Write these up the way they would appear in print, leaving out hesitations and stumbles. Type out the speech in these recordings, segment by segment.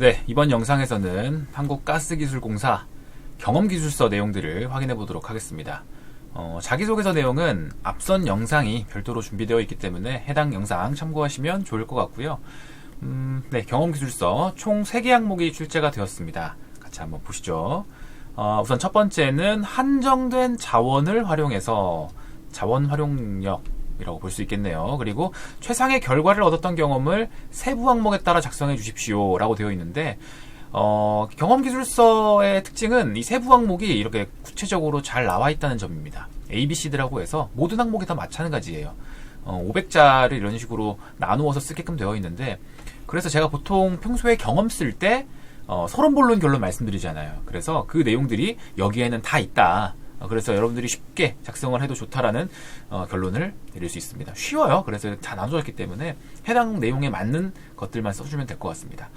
네, 이번 영상에서는 한국가스기술공사 경험기술서 내용들을 확인해 보도록 하겠습니다. 자기소개서 내용은 앞선 영상이 별도로 준비되어 있기 때문에 해당 영상 참고하시면 좋을 것 같고요. 네, 경험기술서 총 3개 항목이 출제가 되었습니다. 같이 한번 보시죠. 우선 첫 번째는 한정된 자원을 활용해서 자원 활용력 이라고 볼 수 있겠네요. 그리고 최상의 결과를 얻었던 경험을 세부 항목에 따라 작성해 주십시오 라고 되어 있는데 경험기술서의 특징은 이 세부 항목이 이렇게 구체적으로 잘 나와 있다는 점입니다. ABCD라고 해서 모든 항목이 다 마찬가지예요. 500자를 이런 식으로 나누어서 쓰게끔 되어 있는데, 그래서 제가 보통 평소에 경험 쓸 때 서론 본론 결론 말씀드리잖아요. 그래서 그 내용들이 여기에는 다 있다. 그래서 여러분들이 쉽게 작성을 해도 좋다라는 결론을 내릴 수 있습니다. 쉬워요. 그래서 다 나눠져 있기 때문에 해당 내용에 맞는 것들만 써주면 될 것 같습니다.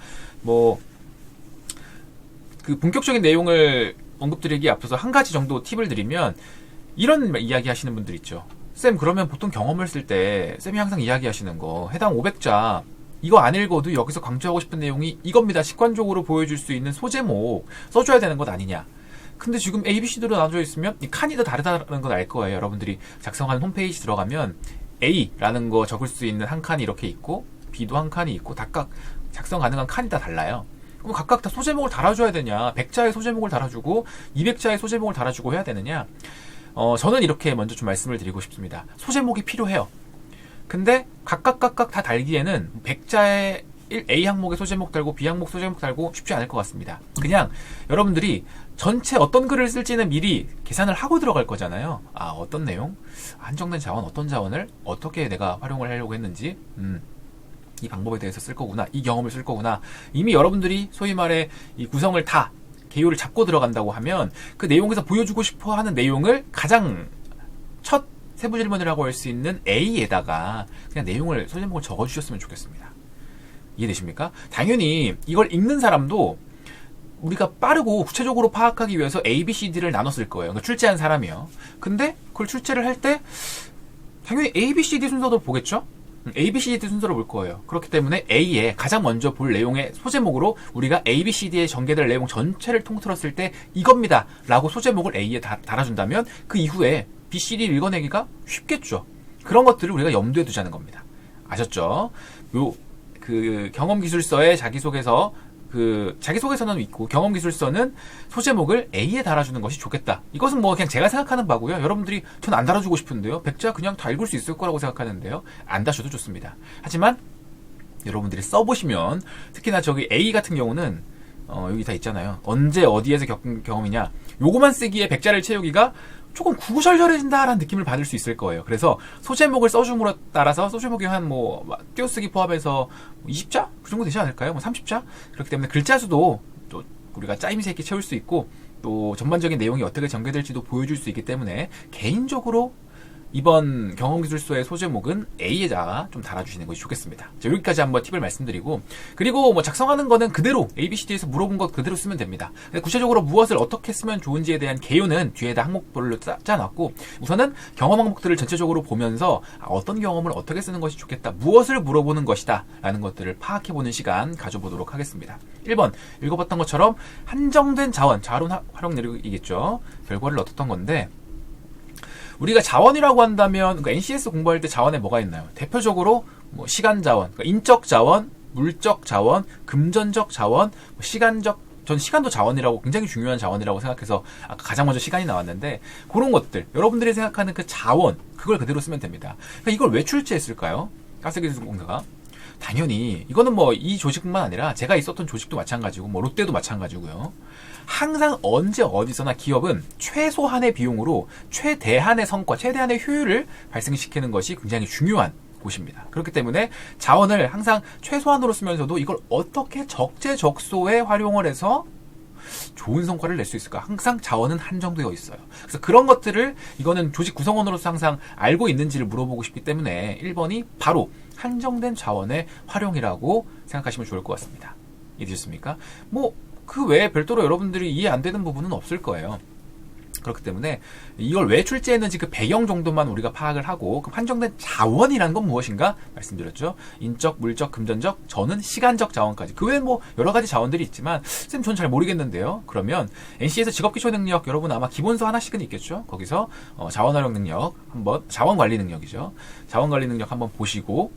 그 본격적인 내용을 언급드리기 앞서서 한 가지 정도 팁을 드리면, 이런 이야기 하시는 분들 있죠. 쌤, 그러면 보통 경험을 쓸 때 쌤이 항상 이야기하시는 거 해당 500자 이거 안 읽어도 여기서 강조하고 싶은 내용이 이겁니다. 직관적으로 보여줄 수 있는 소제목 써줘야 되는 것 아니냐. 근데 지금 ABCD로 나눠져 있으면 이 칸이 더 다르다는 걸 알 거예요. 여러분들이 작성하는 홈페이지 들어가면 A라는 거 적을 수 있는 한 칸이 이렇게 있고 B도 한 칸이 있고 각각 작성 가능한 칸이 다 달라요. 그럼 각각 다 소제목을 달아줘야 되냐, 100자의 소제목을 달아주고 200자의 소제목을 달아주고 해야 되느냐. 저는 이렇게 먼저 좀 말씀을 드리고 싶습니다. 소제목이 필요해요. 근데 각각 다 달기에는 100자의 A 항목에 소제목 달고 B 항목 소제목 달고 쉽지 않을 것 같습니다. 그냥 여러분들이 전체 어떤 글을 쓸지는 미리 계산을 하고 들어갈 거잖아요. 어떤 내용, 한정된 자원, 어떤 자원을 어떻게 내가 활용을 하려고 했는지, 이 방법에 대해서 쓸 거구나, 이 경험을 쓸 거구나. 이미 여러분들이 소위 말해 이 구성을 다 개요를 잡고 들어간다고 하면 그 내용에서 보여주고 싶어 하는 내용을 가장 첫 세부 질문이라고 할 수 있는 A에다가 그냥 내용을, 소제목을 적어주셨으면 좋겠습니다. 이해되십니까? 당연히 이걸 읽는 사람도 우리가 빠르고 구체적으로 파악하기 위해서 A, B, C, D를 나눴을 거예요. 그러니까 출제한 사람이요. 근데 그걸 출제를 할 때 당연히 A, B, C, D 순서도 보겠죠? A, B, C, D 순서로 볼 거예요. 그렇기 때문에 A에 가장 먼저 볼 내용의 소제목으로 우리가 A, B, C, D에 전개될 내용 전체를 통틀었을 때 이겁니다 라고 소제목을 A에 달아준다면 그 이후에 B, C, D를 읽어내기가 쉽겠죠. 그런 것들을 우리가 염두에 두자는 겁니다. 아셨죠? 그 경험기술서의 자기소개서, 자기소개서는 있고 경험기술서는 소제목을 A에 달아주는 것이 좋겠다. 이것은 그냥 제가 생각하는 바고요. 여러분들이 전 안 달아주고 싶은데요. 100자 그냥 다 읽을 수 있을 거라고 생각하는데요. 안 다셔도 좋습니다. 하지만 여러분들이 써보시면, 특히나 저기 A 같은 경우는 여기 다 있잖아요. 언제 어디에서 겪은 경험이냐. 요거만 쓰기에 100자를 채우기가 조금 구구절절해진다라는 느낌을 받을 수 있을 거예요. 그래서 소제목을 써줌으로 따라서 소제목이 한 띄어쓰기 포함해서 20자? 그 정도 되지 않을까요? 30자? 그렇기 때문에 글자 수도 또 우리가 짜임새 있게 채울 수 있고, 또 전반적인 내용이 어떻게 전개될지도 보여줄 수 있기 때문에 개인적으로 이번 경험기술서의 소제목은 A에다가 좀 달아주시는 것이 좋겠습니다. 자, 여기까지 한번 팁을 말씀드리고, 그리고 작성하는 거는 그대로 ABCD에서 물어본 것 그대로 쓰면 됩니다. 구체적으로 무엇을 어떻게 쓰면 좋은지에 대한 개요는 뒤에다 항목별로 짜놨고, 우선은 경험 항목들을 전체적으로 보면서 어떤 경험을 어떻게 쓰는 것이 좋겠다, 무엇을 물어보는 것이다 라는 것들을 파악해보는 시간 가져보도록 하겠습니다. 1번 읽어봤던 것처럼 한정된 자원 활용 내력이겠죠. 결과를 얻었던 건데, 우리가 자원이라고 한다면 NCS 공부할 때 자원에 뭐가 있나요? 대표적으로 시간 자원, 인적 자원, 물적 자원, 금전적 자원, 시간적, 전 시간도 자원이라고, 굉장히 중요한 자원이라고 생각해서 아까 가장 먼저 시간이 나왔는데, 그런 것들 여러분들이 생각하는 그 자원, 그걸 그대로 쓰면 됩니다. 그러니까 이걸 왜 출제했을까요? 가스기술공사가 당연히 이거는 이 조직뿐만 아니라 제가 있었던 조직도 마찬가지고 롯데도 마찬가지고요. 항상 언제 어디서나 기업은 최소한의 비용으로 최대한의 성과, 최대한의 효율을 발생시키는 것이 굉장히 중요한 곳입니다. 그렇기 때문에 자원을 항상 최소한으로 쓰면서도 이걸 어떻게 적재적소에 활용을 해서 좋은 성과를 낼 수 있을까? 항상 자원은 한정되어 있어요. 그래서 그런 것들을 이거는 조직 구성원으로서 항상 알고 있는지를 물어보고 싶기 때문에 1번이 바로 한정된 자원의 활용이라고 생각하시면 좋을 것 같습니다. 이해되셨습니까? 그 외에 별도로 여러분들이 이해 안 되는 부분은 없을 거예요. 그렇기 때문에 이걸 왜 출제했는지 그 배경 정도만 우리가 파악을 하고, 그럼 한정된 자원이라는 건 무엇인가 말씀드렸죠. 인적, 물적, 금전적, 저는 시간적 자원까지. 그 외에 뭐 여러 가지 자원들이 있지만 쌤 전 잘 모르겠는데요. 그러면 NC에서 직업기초 능력 여러분 아마 기본서 하나씩은 있겠죠. 거기서 자원활용 능력 한번, 자원관리 능력이죠. 자원관리 능력 한번 보시고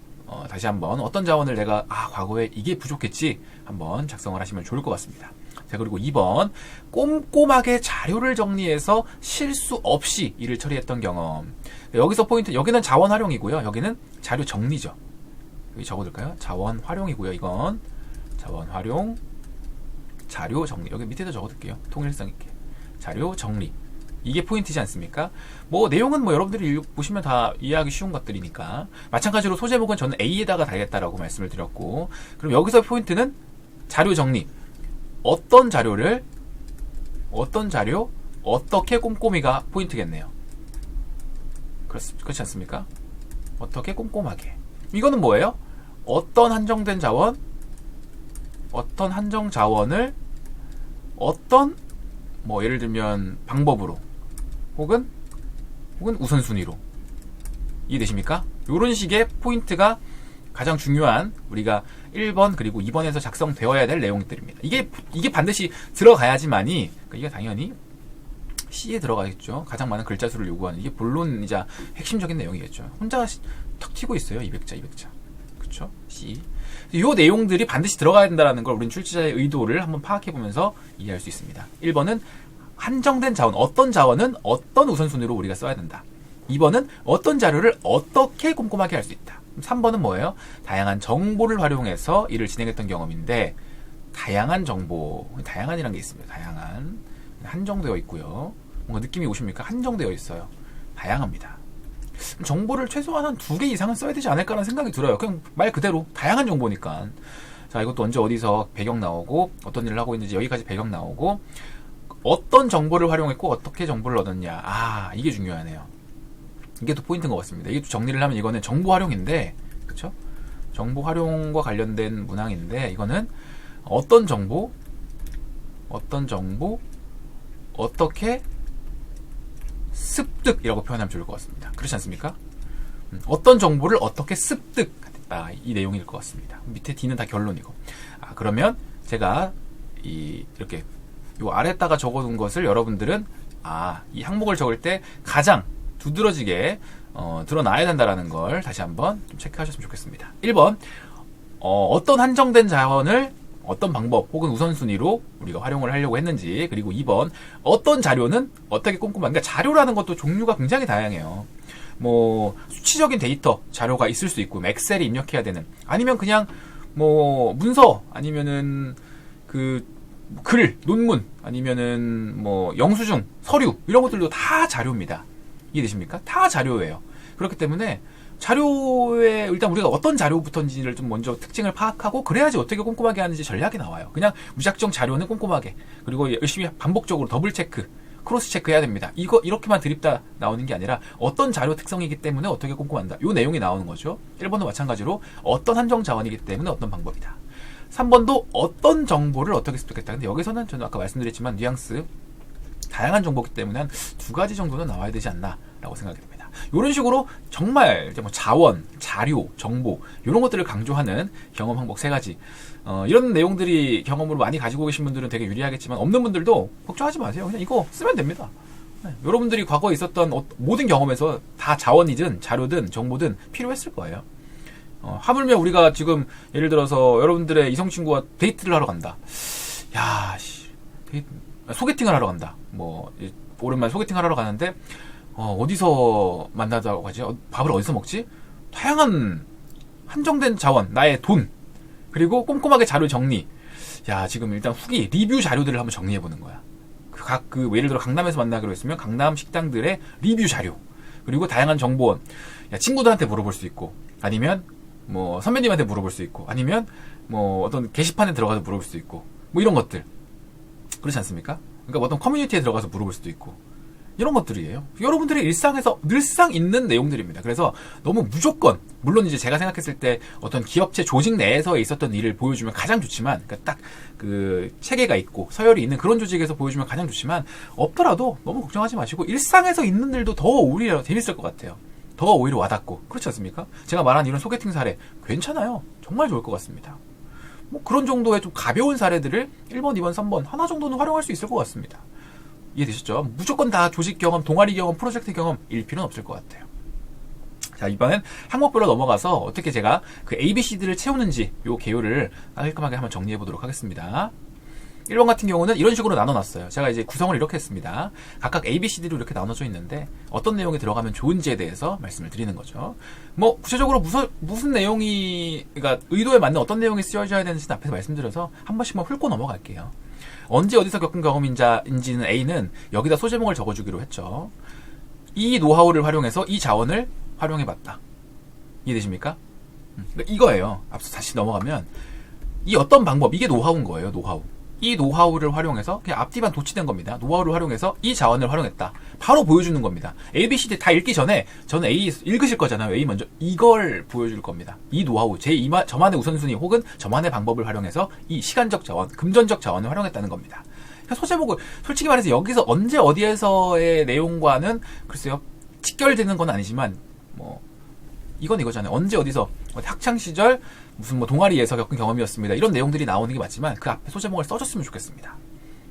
다시 한번 어떤 자원을 내가 과거에 이게 부족했지 한번 작성을 하시면 좋을 것 같습니다. 자, 그리고 2번 꼼꼼하게 자료를 정리해서 실수 없이 일을 처리했던 경험. 여기서 포인트, 여기는 자원 활용이고요. 여기는 자료 정리죠. 여기 적어둘까요? 자원 활용이고요. 이건 자원 활용, 자료 정리. 여기 밑에도 적어둘게요. 통일성 있게. 자료 정리. 이게 포인트지 않습니까? 뭐 내용은 뭐 여러분들이 보시면 다 이해하기 쉬운 것들이니까. 마찬가지로 소제목은 저는 A에다가 달겠다라고 말씀을 드렸고, 그럼 여기서 포인트는 자료 정리. 어떤 자료, 어떻게 꼼꼼히가 포인트겠네요. 그렇지 않습니까? 어떻게 꼼꼼하게. 이거는 뭐예요? 어떤 한정된 자원, 어떤 한정 자원을 어떤 뭐 예를 들면 방법으로 혹은 우선순위로. 이해되십니까? 이런 식의 포인트가 가장 중요한 우리가 1번 그리고 2번에서 작성되어야 될 내용들입니다. 이게 반드시 들어가야지만이, 이게 당연히 C에 들어가겠죠. 가장 많은 글자 수를 요구하는, 이게 본론이자 핵심적인 내용이겠죠. 혼자 턱 튀고 있어요. 200자. 그쵸? C. 이 내용들이 반드시 들어가야 된다는 걸 우리는 출제자의 의도를 한번 파악해보면서 이해할 수 있습니다. 1번은 한정된 자원, 어떤 자원은 어떤 우선순위로 우리가 써야 된다. 2번은 어떤 자료를 어떻게 꼼꼼하게 할 수 있다. 3번은 뭐예요? 다양한 정보를 활용해서 일을 진행했던 경험인데, 다양한 정보, 다양한이라는 게 있습니다. 다양한, 한정되어 있고요. 뭔가 느낌이 오십니까? 한정되어 있어요. 다양합니다. 정보를 최소한 한 2개 이상은 써야 되지 않을까라는 생각이 들어요. 그냥 말 그대로 다양한 정보니까. 자, 이것도 언제 어디서 배경 나오고 어떤 일을 하고 있는지 여기까지 배경 나오고, 어떤 정보를 활용했고 어떻게 정보를 얻었냐. 이게 중요하네요. 이게 또 포인트인 것 같습니다. 이게 또 정리를 하면 이거는 정보 활용인데, 그쵸? 정보 활용과 관련된 문항인데, 이거는 어떤 정보, 어떻게 습득이라고 표현하면 좋을 것 같습니다. 그렇지 않습니까? 어떤 정보를 어떻게 습득했다, 이 내용일 것 같습니다. 밑에 D는 다 결론이고. 그러면 제가 이렇게 요 아래다가 적어둔 것을 여러분들은 이 항목을 적을 때 가장 두드러지게 드러나야 된다라는 걸 다시 한번 좀 체크하셨으면 좋겠습니다. 1번 어떤 한정된 자원을 어떤 방법 혹은 우선순위로 우리가 활용을 하려고 했는지, 그리고 2번 어떤 자료는 어떻게 꼼꼼한, 그러니까 자료라는 것도 종류가 굉장히 다양해요. 뭐 수치적인 데이터 자료가 있을 수 있고, 엑셀에 입력해야 되는, 아니면 그냥 뭐 문서, 아니면은 그 글, 논문, 아니면은 뭐 영수증, 서류, 이런 것들도 다 자료입니다. 이해되십니까? 다 자료예요. 그렇기 때문에 자료에 일단 우리가 어떤 자료부터인지를 좀 먼저 특징을 파악하고, 그래야지 어떻게 꼼꼼하게 하는지 전략이 나와요. 그냥 무작정 자료는 꼼꼼하게, 그리고 열심히 반복적으로 더블 체크, 크로스 체크 해야 됩니다. 이렇게만 드립다 나오는 게 아니라 어떤 자료 특성이기 때문에 어떻게 꼼꼼한다. 요 내용이 나오는 거죠. 1번도 마찬가지로 어떤 한정 자원이기 때문에 어떤 방법이다. 3번도 어떤 정보를 어떻게 습득했다. 근데 여기서는 저는 아까 말씀드렸지만 뉘앙스, 다양한 정보이기 때문에 한 2가지 정도는 나와야 되지 않나 라고 생각이 됩니다. 이런 식으로 정말 이제 뭐 자원, 자료, 정보 이런 것들을 강조하는 경험 항목 3가지, 이런 내용들이 경험으로 많이 가지고 계신 분들은 되게 유리하겠지만, 없는 분들도 걱정하지 마세요. 그냥 이거 쓰면 됩니다. 여러분들이 과거에 있었던 모든 경험에서 다 자원이든 자료든 정보든 필요했을 거예요. 하물며 우리가 지금 예를 들어서 여러분들의 이성친구와 데이트를 하러 간다. 소개팅을 하러 간다. 뭐 오랜만에 소개팅을 하러 가는데 어디서 만나자고 하지? 밥을 어디서 먹지? 다양한 한정된 자원, 나의 돈, 그리고 꼼꼼하게 자료 정리. 지금 일단 후기, 리뷰 자료들을 한번 정리해보는 거야. 예를 들어 강남에서 만나기로 했으면 강남 식당들의 리뷰 자료, 그리고 다양한 정보원. 친구들한테 물어볼 수 있고, 아니면 뭐 선배님한테 물어볼 수 있고, 아니면 뭐 어떤 게시판에 들어가서 물어볼 수 있고, 뭐 이런 것들. 그렇지 않습니까? 그러니까 어떤 커뮤니티에 들어가서 물어볼 수도 있고, 이런 것들이에요. 여러분들의 일상에서 늘상 있는 내용들입니다. 그래서 너무 무조건, 물론 이제 제가 생각했을 때 어떤 기업체 조직 내에서 있었던 일을 보여주면 가장 좋지만, 그러니까 딱 그 체계가 있고 서열이 있는 그런 조직에서 보여주면 가장 좋지만, 없더라도 너무 걱정하지 마시고 일상에서 있는 일도 더 오히려 재밌을 것 같아요. 더 오히려 와닿고, 그렇지 않습니까? 제가 말한 이런 소개팅 사례 괜찮아요. 정말 좋을 것 같습니다. 뭐 그런 정도의 좀 가벼운 사례들을 1번, 2번, 3번 하나 정도는 활용할 수 있을 것 같습니다. 이해되셨죠? 무조건 다 조직 경험, 동아리 경험, 프로젝트 경험일 필요는 없을 것 같아요. 자, 이번엔 항목별로 넘어가서 어떻게 제가 그 ABCD를 채우는지 요 개요를 깔끔하게 한번 정리해 보도록 하겠습니다. 1번 같은 경우는 이런 식으로 나눠놨어요. 제가 이제 구성을 이렇게 했습니다. 각각 ABCD로 이렇게 나눠져 있는데 어떤 내용이 들어가면 좋은지에 대해서 말씀을 드리는 거죠. 뭐 구체적으로 무슨 내용이, 그러니까 의도에 맞는 어떤 내용이 쓰여져야 되는지는 앞에서 말씀드려서 한 번씩만 훑고 넘어갈게요. 언제 어디서 겪은 경험인지는 A는 여기다 소제목을 적어주기로 했죠. 이 노하우를 활용해서 이 자원을 활용해봤다. 이해되십니까? 그러니까 이거예요. 앞서 다시 넘어가면 이 어떤 방법, 이게 노하우인 거예요. 노하우. 이 노하우를 활용해서 그냥 앞뒤만 도치된 겁니다. 노하우를 활용해서 이 자원을 활용했다. 바로 보여주는 겁니다. A, B, C, D 다 읽기 전에 저는 A 읽으실 거잖아요. A 먼저 이걸 보여줄 겁니다. 이 노하우, 저만의 우선순위 혹은 저만의 방법을 활용해서 이 시간적 자원, 금전적 자원을 활용했다는 겁니다. 소제목을 솔직히 말해서 여기서 언제 어디에서의 내용과는 글쎄요 직결되는 건 아니지만 뭐 이건 이거잖아요. 언제 어디서 학창 시절 무슨 뭐 동아리에서 겪은 경험이었습니다. 이런 내용들이 나오는 게 맞지만 그 앞에 소제목을 써줬으면 좋겠습니다.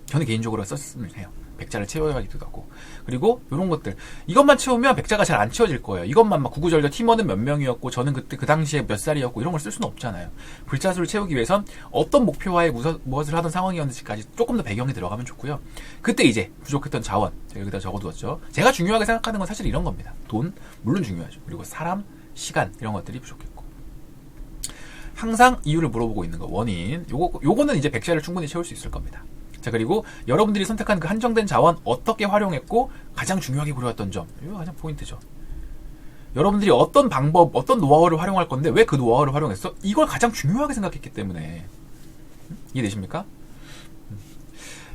저는 개인적으로 썼으면 해요. 백자를 채워야기도 하고. 그리고 이런 것들 이것만 채우면 백자가 잘 안 채워질 거예요. 이것만 막 구구절절 팀원은 몇 명이었고 저는 그때 그 당시에 몇 살이었고 이런 걸 쓸 수는 없잖아요. 글자 수를 채우기 위해선 어떤 목표와에 무엇을 하던 상황이었는지까지 조금 더 배경이 들어가면 좋고요. 그때 이제 부족했던 자원 제가 여기다 적어두었죠. 제가 중요하게 생각하는 건 사실 이런 겁니다. 돈 물론 중요하죠. 그리고 사람, 시간 이런 것들이 부족했고 항상 이유를 물어보고 있는 거 원인 요거는 이제 백자를 충분히 채울 수 있을 겁니다. 자, 그리고 여러분들이 선택한 그 한정된 자원 어떻게 활용했고 가장 중요하게 고려했던 점 이거 가장 포인트죠. 여러분들이 어떤 방법 어떤 노하우를 활용할 건데 왜 그 노하우를 활용했어? 이걸 가장 중요하게 생각했기 때문에. 이해되십니까?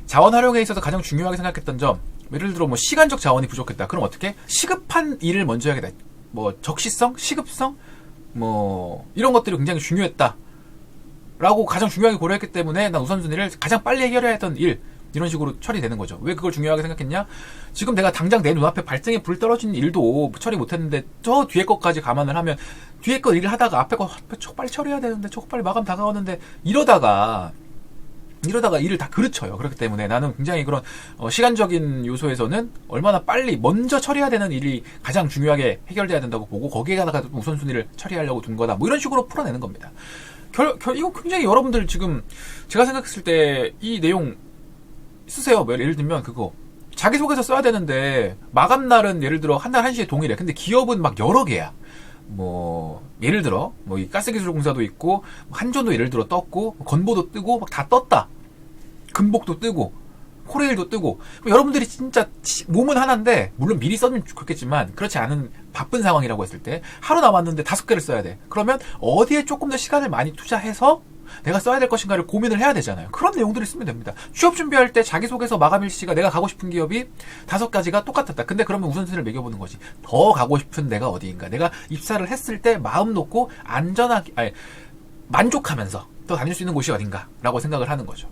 자원 활용에 있어서 가장 중요하게 생각했던 점 예를 들어 뭐 시간적 자원이 부족했다. 그럼 어떻게? 시급한 일을 먼저 해야겠다. 뭐 적시성? 시급성? 뭐 이런 것들이 굉장히 중요했다 라고 가장 중요하게 고려했기 때문에 난 우선순위를 가장 빨리 해결해야 했던 일 이런 식으로 처리되는 거죠. 왜 그걸 중요하게 생각했냐? 지금 내가 당장 내 눈앞에 발등에 불 떨어진 일도 처리 못했는데 저 뒤에 것까지 감안을 하면 뒤에 거 일을 하다가 앞에 거 저거 빨리 처리해야 되는데 저거 빨리 마감 다가오는데 이러다가 일을 다 그르쳐요. 그렇기 때문에 나는 굉장히 그런 시간적인 요소에서는 얼마나 빨리 먼저 처리해야 되는 일이 가장 중요하게 해결돼야 된다고 보고 거기에다가 우선순위를 처리하려고 둔 거다. 뭐 이런 식으로 풀어내는 겁니다. 이거 굉장히 여러분들 지금 제가 생각했을 때 이 내용 쓰세요. 뭐 예를 들면 그거 자기소개서 써야 되는데 마감날은 예를 들어 한 날 1시에 동일해. 근데 기업은 막 여러 개야. 뭐 예를 들어 뭐 이 가스기술공사도 있고 한전도 예를 들어 떴고 건보도 뜨고 막 다 떴다. 금복도 뜨고 코레일도 뜨고 여러분들이 진짜 몸은 하나인데 물론 미리 써면 좋겠지만 그렇지 않은 바쁜 상황이라고 했을 때 하루 남았는데 5개를 써야 돼. 그러면 어디에 조금 더 시간을 많이 투자해서 내가 써야 될 것인가를 고민을 해야 되잖아요. 그런 내용들을 쓰면 됩니다. 취업 준비할 때 자기소개서 마감일시가 내가 가고 싶은 기업이 5가지가 똑같았다. 근데 그러면 우선순위를 매겨보는 거지. 더 가고 싶은 데가 어디인가. 내가 입사를 했을 때 마음 놓고 만족하면서 더 다닐 수 있는 곳이 어딘가 라고 생각을 하는 거죠.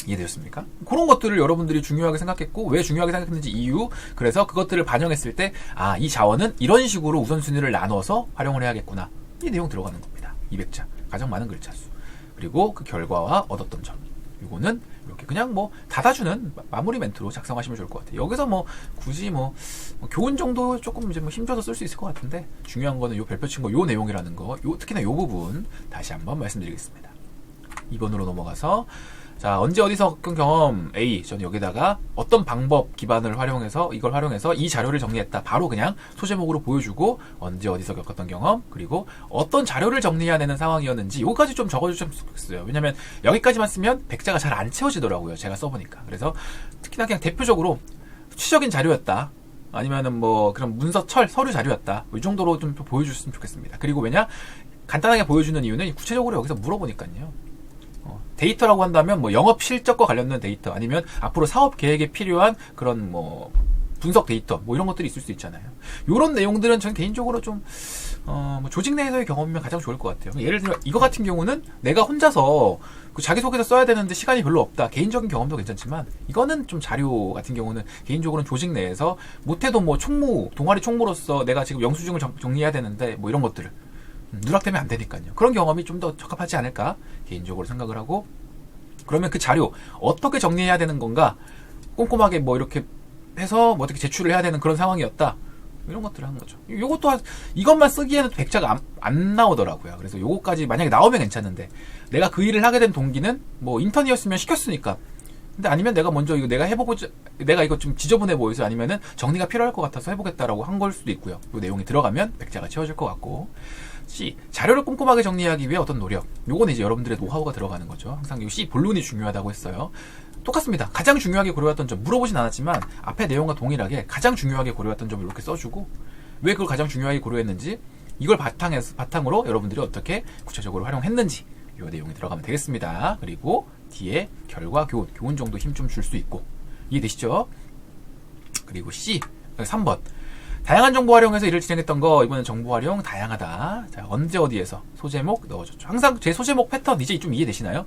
이해되셨습니까? 그런 것들을 여러분들이 중요하게 생각했고 왜 중요하게 생각했는지 이유 그래서 그것들을 반영했을 때 이 자원은 이런 식으로 우선순위를 나눠서 활용을 해야겠구나. 이 내용 들어가는 겁니다. 200자 가장 많은 글자 수 그리고 그 결과와 얻었던 점 이거는 이렇게 그냥 뭐 닫아주는 마무리 멘트로 작성하시면 좋을 것 같아요. 여기서 뭐 굳이 뭐 교훈 정도 조금 이제 뭐 힘줘서 쓸 수 있을 것 같은데 중요한 거는 요 별표 친 거 요 내용이라는 거 특히나 요 부분 다시 한번 말씀드리겠습니다. 2번으로 넘어가서 자, 언제 어디서 겪은 경험 A. 저는 여기다가 어떤 방법 기반을 활용해서 이걸 활용해서 이 자료를 정리했다. 바로 그냥 소제목으로 보여주고 언제 어디서 겪었던 경험 그리고 어떤 자료를 정리해야 되는 상황이었는지 요거까지 좀 적어주셨으면 좋겠어요. 왜냐면 여기까지만 쓰면 백자가 잘 안 채워지더라고요. 제가 써보니까. 그래서 특히나 그냥 대표적으로 추적인 자료였다. 아니면은 뭐 그런 문서 서류 자료였다. 이 정도로 좀 보여줬으면 좋겠습니다. 그리고 왜냐? 간단하게 보여주는 이유는 구체적으로 여기서 물어보니까요. 데이터라고 한다면 뭐 영업 실적과 관련된 데이터 아니면 앞으로 사업 계획에 필요한 그런 뭐 분석 데이터 뭐 이런 것들이 있을 수 있잖아요. 이런 내용들은 저는 개인적으로 좀 뭐 조직 내에서의 경험이면 가장 좋을 것 같아요. 예를 들면 이거 같은 경우는 내가 혼자서 그 자기소개서 써야 되는데 시간이 별로 없다. 개인적인 경험도 괜찮지만 이거는 좀 자료 같은 경우는 개인적으로는 조직 내에서 못해도 뭐 총무, 동아리 총무로서 내가 지금 영수증을 정리해야 되는데 뭐 이런 것들을 누락되면 안 되니까요. 그런 경험이 좀 더 적합하지 않을까 개인적으로 생각을 하고, 그러면 그 자료 어떻게 정리해야 되는 건가 꼼꼼하게 뭐 이렇게 해서 뭐 어떻게 제출을 해야 되는 그런 상황이었다. 이런 것들을 한 거죠. 요것도 이것만 쓰기에는 100자가 안 나오더라고요. 그래서 요거까지 만약에 나오면 괜찮은데, 내가 그 일을 하게 된 동기는 뭐 인턴이었으면 시켰으니까. 근데 아니면 내가 먼저 이거 내가 해보고자, 내가 이거 좀 지저분해 보여서 아니면은 정리가 필요할 것 같아서 해보겠다라고 한 걸 수도 있고요. 요 내용이 들어가면 100자가 채워질 것 같고. C, 자료를 꼼꼼하게 정리하기 위해 어떤 노력. 요거는 이제 여러분들의 노하우가 들어가는 거죠. 항상 이 C 본론이 중요하다고 했어요. 똑같습니다. 가장 중요하게 고려했던 점 물어보진 않았지만 앞에 내용과 동일하게 가장 중요하게 고려했던 점을 이렇게 써주고, 왜 그걸 가장 중요하게 고려했는지, 이걸 바탕으로 여러분들이 어떻게 구체적으로 활용했는지 이 내용이 들어가면 되겠습니다. 그리고 뒤에 결과 교훈 정도 힘 좀 줄 수 있고. 이해되시죠? 그리고 C 3번 다양한 정보 활용해서 일을 진행했던 거. 이번엔 정보 활용 다양하다. 자, 언제 어디에서 소제목 넣어줬죠. 항상 제 소제목 패턴 이제 좀 이해되시나요?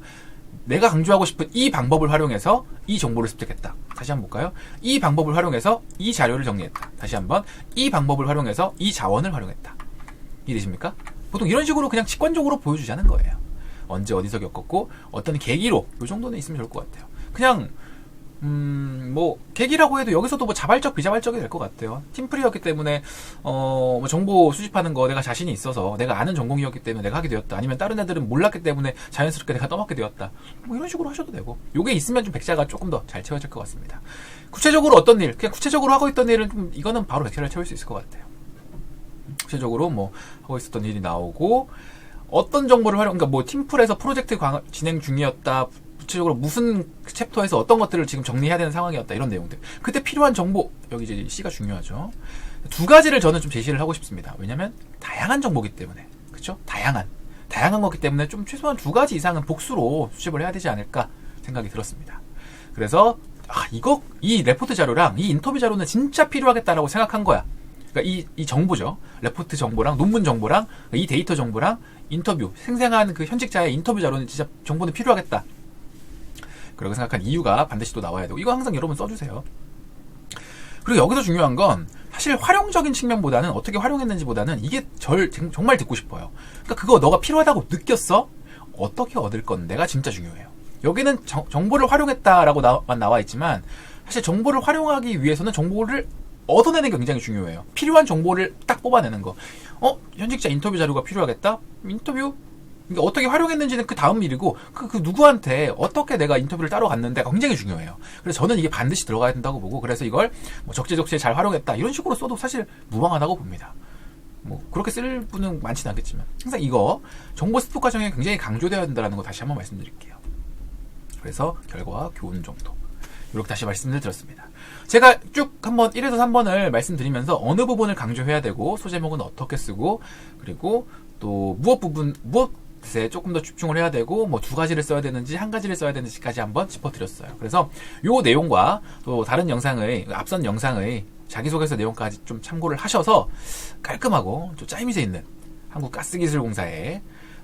내가 강조하고 싶은 이 방법을 활용해서 이 정보를 습득했다. 다시 한번 볼까요? 이 방법을 활용해서 이 자료를 정리했다. 다시 한번 이 방법을 활용해서 이 자원을 활용했다. 이해되십니까? 보통 이런 식으로 그냥 직관적으로 보여주자는 거예요. 언제 어디서 겪었고 어떤 계기로, 이 정도는 있으면 좋을 것 같아요. 그냥 뭐 계기라고 해도 여기서도 뭐 자발적 비자발적이 될 것 같아요. 팀플이었기 때문에 뭐 정보 수집하는 거 내가 자신이 있어서 내가 아는 전공이었기 때문에 내가 하게 되었다. 아니면 다른 애들은 몰랐기 때문에 자연스럽게 내가 떠맡게 되었다. 뭐 이런 식으로 하셔도 되고, 요게 있으면 좀 100자가 조금 더 잘 채워질 것 같습니다. 구체적으로 어떤 일, 그냥 구체적으로 하고 있던 일은 좀 이거는 바로 100자를 채울 수 있을 것 같아요. 구체적으로 뭐 하고 있었던 일이 나오고, 어떤 정보를 그러니까 뭐 팀플에서 프로젝트 진행 중이었다. 구체적으로 무슨 챕터에서 어떤 것들을 지금 정리해야 되는 상황이었다. 이런 내용들. 그때 필요한 정보. 여기 이제 C가 중요하죠. 두 가지를 저는 좀 제시를 하고 싶습니다. 왜냐면 다양한 정보기 때문에. 그쵸? 다양한 거기 때문에 좀 최소한 두 가지 이상은 복수로 수집을 해야 되지 않을까 생각이 들었습니다. 그래서 이 레포트 자료랑 이 인터뷰 자료는 진짜 필요하겠다라고 생각한 거야. 그러니까 이 정보죠. 레포트 정보랑 논문 정보랑 이 데이터 정보랑 인터뷰, 생생한 그 현직자의 인터뷰 자료는 진짜 정보는 필요하겠다. 그렇게 생각한 이유가 반드시 또 나와야 되고, 이거 항상 여러분 써주세요. 그리고 여기서 중요한 건 사실 활용적인 측면보다는 어떻게 활용했는지보다는 이게 정말 듣고 싶어요. 그러니까 그거 너가 필요하다고 느꼈어? 어떻게 얻을 건데가 진짜 중요해요. 여기는 정보를 활용했다라고만 나와 있지만 사실 정보를 활용하기 위해서는 정보를 얻어내는 게 굉장히 중요해요. 필요한 정보를 딱 뽑아내는 거. 현직자 인터뷰 자료가 필요하겠다? 인터뷰? 그러니까 어떻게 활용했는지는 그 다음 일이고, 그 누구한테 어떻게 내가 인터뷰를 따러 갔는데가 굉장히 중요해요. 그래서 저는 이게 반드시 들어가야 된다고 보고, 그래서 이걸 뭐 적재적소에 잘 활용했다 이런 식으로 써도 사실 무방하다고 봅니다. 뭐 그렇게 쓸 분은 많지는 않겠지만 항상 이거 정보 습득 과정에 굉장히 강조되어야 된다는 거 다시 한번 말씀드릴게요. 그래서 결과와 교훈 정도 이렇게 다시 말씀을 드렸습니다. 제가 쭉 한번 1에서 3번을 말씀드리면서 어느 부분을 강조해야 되고 소제목은 어떻게 쓰고, 그리고 또 무엇에 조금 더 집중을 해야 되고, 뭐 두 가지를 써야 되는지 한 가지를 써야 되는지까지 한번 짚어드렸어요. 그래서 요 내용과 또 다른 앞선 영상의 자기소개서 내용까지 좀 참고를 하셔서 깔끔하고 좀 짜임새 있는 한국가스기술공사의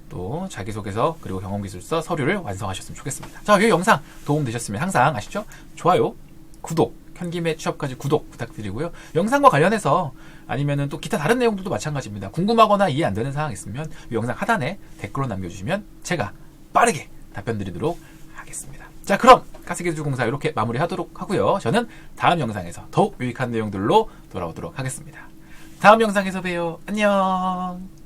또 자기소개서 그리고 경험기술서 서류를 완성하셨으면 좋겠습니다. 자, 이 영상 도움되셨으면 항상 아시죠? 좋아요, 구독, 현김의 취업까지 구독 부탁드리고요. 영상과 관련해서 아니면은 또 기타 다른 내용들도 마찬가지입니다. 궁금하거나 이해 안 되는 사항 있으면 이 영상 하단에 댓글로 남겨주시면 제가 빠르게 답변 드리도록 하겠습니다. 자, 그럼 가스기술공사 이렇게 마무리하도록 하고요. 저는 다음 영상에서 더욱 유익한 내용들로 돌아오도록 하겠습니다. 다음 영상에서 봬요. 안녕.